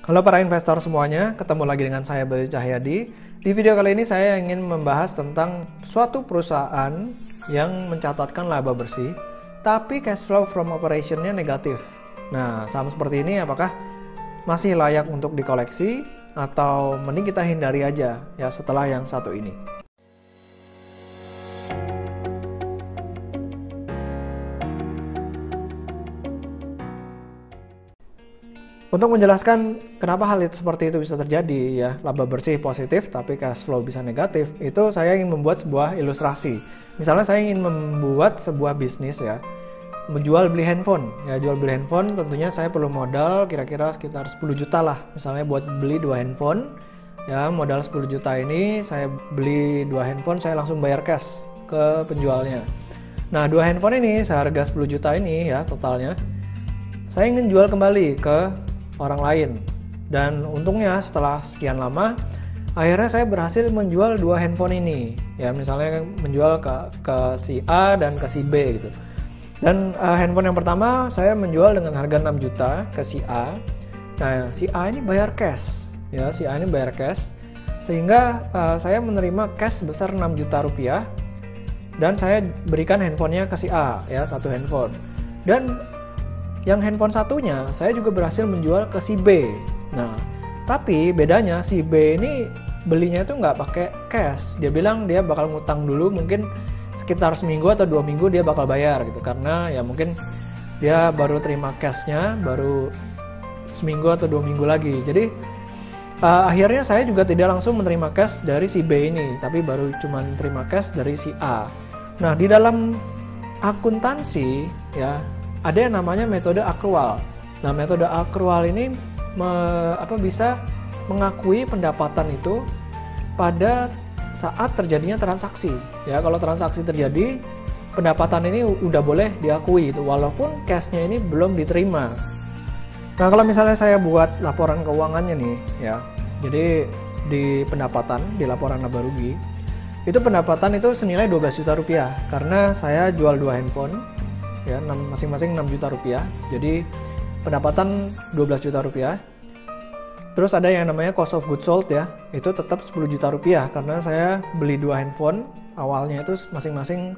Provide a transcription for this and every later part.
Halo para investor semuanya, ketemu lagi dengan saya Bayu Cahyadi. Di video kali ini saya ingin membahas tentang suatu perusahaan yang mencatatkan laba bersih, tapi cash flow from operation-nya negatif. Nah, saham seperti ini apakah masih layak untuk dikoleksi atau mending kita hindari aja ya setelah yang satu ini? Untuk menjelaskan kenapa hal itu seperti itu bisa terjadi ya, laba bersih positif tapi cash flow bisa negatif, itu saya ingin membuat sebuah ilustrasi. Misalnya saya ingin membuat sebuah bisnis ya, menjual beli handphone. Ya, jual beli handphone tentunya saya perlu modal kira-kira sekitar 10 juta lah. Misalnya buat beli 2 handphone, ya modal 10 juta ini saya beli 2 handphone, saya langsung bayar cash ke penjualnya. Nah, 2 handphone ini seharga 10 juta ini ya totalnya, saya ingin jual kembali ke orang lain, dan untungnya setelah sekian lama akhirnya saya berhasil menjual 2 handphone ini ya, misalnya menjual ke si A dan ke si B gitu. Dan handphone yang pertama saya menjual dengan harga 6 juta ke si A. Nah, si A ini bayar cash ya, si A ini bayar cash sehingga saya menerima cash sebesar 6 juta rupiah dan saya berikan handphonenya ke si A ya, satu handphone. Dan yang handphone satunya saya juga berhasil menjual ke si B. Nah, tapi bedanya si B ini belinya itu nggak pakai cash. Dia bilang dia bakal ngutang dulu, mungkin sekitar seminggu atau 2 minggu dia bakal bayar gitu. Karena ya mungkin dia baru terima cashnya baru seminggu atau 2 minggu lagi. Jadi akhirnya saya juga tidak langsung menerima cash dari si B ini, tapi baru cuma terima cash dari si A. Nah, di dalam akuntansi ya, ada yang namanya metode akrual. Nah, metode akrual ini bisa mengakui pendapatan itu pada saat terjadinya transaksi. Ya, kalau transaksi terjadi, pendapatan ini udah boleh diakui itu, walaupun cashnya ini belum diterima. Nah, kalau misalnya saya buat laporan keuangannya nih, ya, jadi di pendapatan, di laporan laba rugi, itu pendapatan itu senilai 12 juta rupiah karena saya jual 2 handphone. Ya, masing-masing 6 juta rupiah, jadi pendapatan 12 juta rupiah. Terus ada yang namanya cost of goods sold ya, itu tetap 10 juta rupiah karena saya beli 2 handphone awalnya itu masing-masing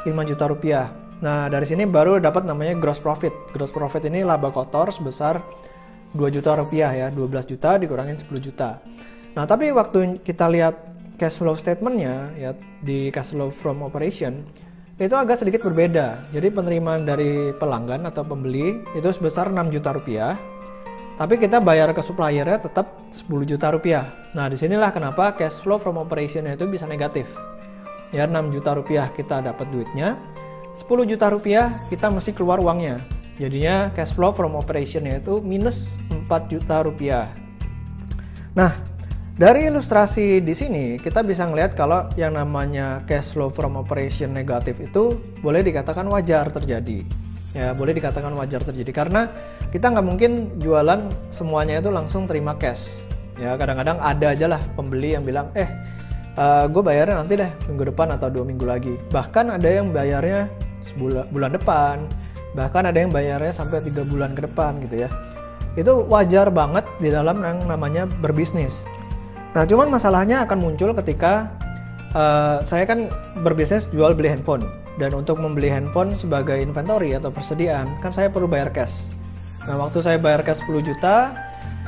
5 juta rupiah. Nah, dari sini baru dapat namanya gross profit. Gross profit ini laba kotor sebesar 2 juta rupiah ya, 12 juta dikurangin 10 juta. Nah, tapi waktu kita lihat cash flow statementnya ya, di cash flow from operation itu agak sedikit berbeda. Jadi penerimaan dari pelanggan atau pembeli itu sebesar 6 juta rupiah, tapi kita bayar ke suppliernya tetap 10 juta rupiah. Nah, disinilah kenapa cash flow from operation itu bisa negatif. Ya, 6 juta rupiah kita dapat duitnya, 10 juta rupiah kita mesti keluar uangnya. Jadinya cash flow from operation itu minus 4 juta rupiah. Nah, dari ilustrasi di sini kita bisa ngelihat kalau yang namanya cash flow from operation negatif itu boleh dikatakan wajar terjadi. Ya, boleh dikatakan wajar terjadi karena kita nggak mungkin jualan semuanya itu langsung terima cash. Ya, kadang-kadang ada aja lah pembeli yang bilang, gue bayarnya nanti deh minggu depan atau 2 minggu lagi. Bahkan ada yang bayarnya bulan depan, bahkan ada yang bayarnya sampai 3 bulan ke depan gitu ya. Itu wajar banget di dalam yang namanya berbisnis. Nah, cuman masalahnya akan muncul ketika saya kan berbisnis jual beli handphone, dan untuk membeli handphone sebagai inventory atau persediaan kan saya perlu bayar cash. Nah, waktu saya bayar cash 10 juta,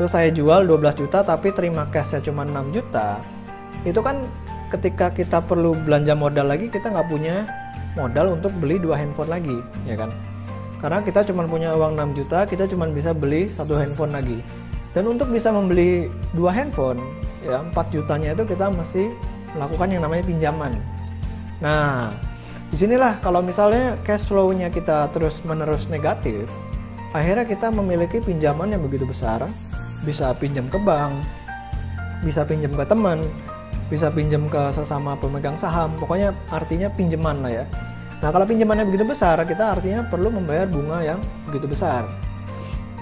terus saya jual 12 juta tapi terima cashnya cuma 6 juta, itu kan ketika kita perlu belanja modal lagi, kita nggak punya modal untuk beli 2 handphone lagi, ya kan? Karena kita cuma punya uang 6 juta, kita cuma bisa beli 1 handphone lagi. Dan untuk bisa membeli 2 handphone, ya 4 jutanya itu kita mesti melakukan yang namanya pinjaman. Nah, disinilah kalau misalnya cash flow-nya kita terus-menerus negatif, akhirnya kita memiliki pinjaman yang begitu besar, bisa pinjam ke bank, bisa pinjam ke teman, bisa pinjam ke sesama pemegang saham, pokoknya artinya pinjaman lah ya. Nah, kalau pinjamannya begitu besar, kita artinya perlu membayar bunga yang begitu besar.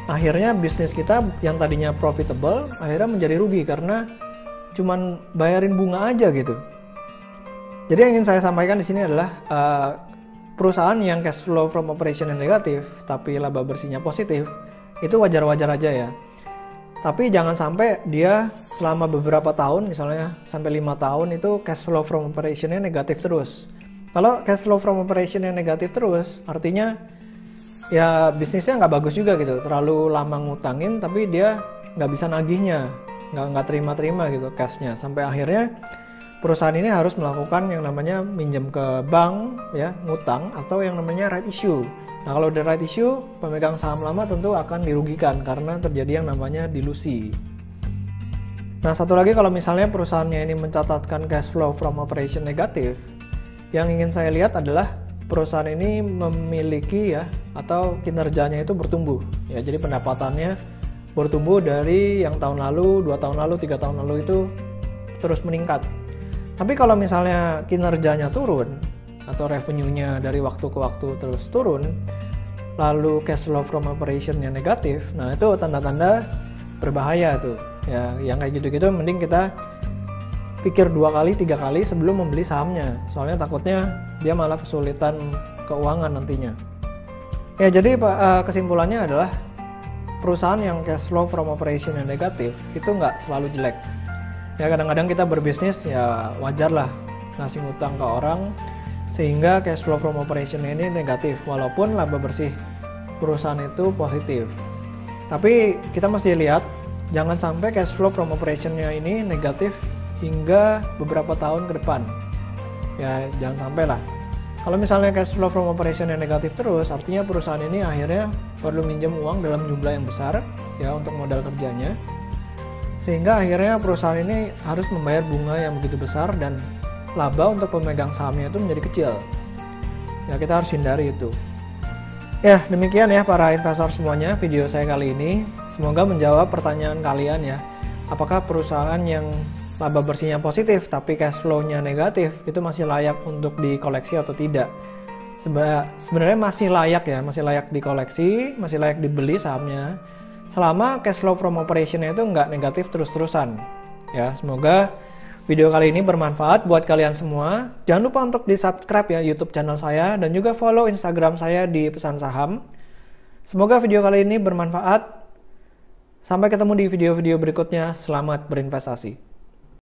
Akhirnya bisnis kita yang tadinya profitable akhirnya menjadi rugi karena cuman bayarin bunga aja gitu. Jadi yang ingin saya sampaikan di sini adalah perusahaan yang cash flow from operation yang negatif tapi laba bersihnya positif, itu wajar-wajar aja ya. Tapi jangan sampai dia selama beberapa tahun, misalnya sampai 5 tahun itu cash flow from operation-nya negatif terus. Kalau cash flow from operation-nya negatif terus, artinya ya bisnisnya nggak bagus juga gitu. Terlalu lama ngutangin tapi dia nggak bisa nagihnya, nggak terima-terima gitu cash-nya. Sampai akhirnya perusahaan ini harus melakukan yang namanya minjem ke bank, ya, ngutang, atau yang namanya right issue. Nah, kalau udah right issue, pemegang saham lama tentu akan dirugikan karena terjadi yang namanya dilusi. Nah, satu lagi, kalau misalnya perusahaannya ini mencatatkan cash flow from operation negatif, yang ingin saya lihat adalah perusahaan ini memiliki, ya, atau kinerjanya itu bertumbuh. Ya, jadi pendapatannya bertumbuh dari yang tahun lalu, 2 tahun lalu, 3 tahun lalu itu terus meningkat. Tapi kalau misalnya kinerjanya turun, atau revenue-nya dari waktu ke waktu terus turun, lalu cash flow from operation-nya negatif, nah itu tanda-tanda berbahaya tuh. Ya, yang kayak gitu-gitu mending kita pikir 2 kali, 3 kali sebelum membeli sahamnya. Soalnya takutnya dia malah kesulitan keuangan nantinya. Ya, jadi kesimpulannya adalah perusahaan yang cash flow from operation-nya negatif itu nggak selalu jelek. Ya, kadang-kadang kita berbisnis ya wajar lah ngasih ngutang ke orang sehingga cash flow from operation ini negatif, walaupun laba bersih perusahaan itu positif. Tapi kita mesti lihat, jangan sampai cash flow from operation-nya ini negatif hingga beberapa tahun ke depan. Ya, jangan sampai lah. Kalau misalnya cash flow from operation-nya negatif terus, artinya perusahaan ini akhirnya perlu minjem uang dalam jumlah yang besar, ya, untuk modal kerjanya. Sehingga akhirnya perusahaan ini harus membayar bunga yang begitu besar dan laba untuk pemegang sahamnya itu menjadi kecil. Ya, kita harus hindari itu. Ya, demikian ya para investor semuanya video saya kali ini. Semoga menjawab pertanyaan kalian ya. Apakah perusahaan yang laba bersihnya positif tapi cash flow-nya negatif itu masih layak untuk dikoleksi atau tidak? Sebenarnya masih layak ya, masih layak dikoleksi, masih layak dibeli sahamnya. Selama cash flow from operation-nya itu nggak negatif terus-terusan. Ya, semoga video kali ini bermanfaat buat kalian semua. Jangan lupa untuk di-subscribe ya YouTube channel saya dan juga follow Instagram saya di Pesan Saham. Semoga video kali ini bermanfaat. Sampai ketemu di video-video berikutnya. Selamat berinvestasi.